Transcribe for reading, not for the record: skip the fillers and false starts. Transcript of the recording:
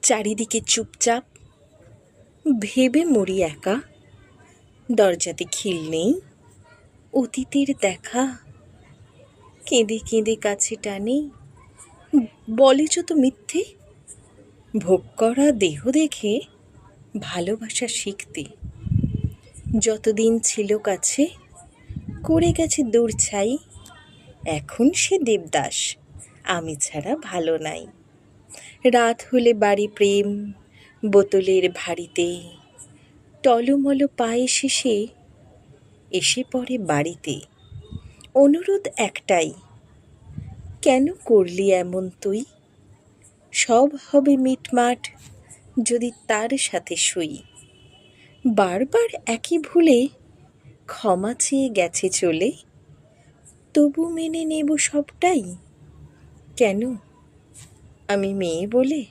চারিদিকে চুপচাপ, ভেবে মরি একা। দরজাতে খিল নেই, অতীতের দেখা কেঁদে কেঁদে কাছে টানে। বলে যত মিথ্যে, ভোগ করা দেহ দেখে ভালোবাসা শিখতে। যতদিন ছিল কাছে করে গেছে দূর ছাই, এখন সে দেবদাস, আমি ছাড়া ভালো নাই। রাত হলে বাড়ি প্রেম বোতলের ভারিতে, টলমল পায়ে শেষে এসে পড়ে বাড়িতে। অনুরোধ একটাই, কেন করলি এমন তুই? সব হবে মিটমাট যদি তার সাথে শুই। বারবার একই ভুলে ক্ষমা চেয়ে গেছে চলে, তবু মেনে নেব সবটাই। কেন? আমি মেয়ে বলে?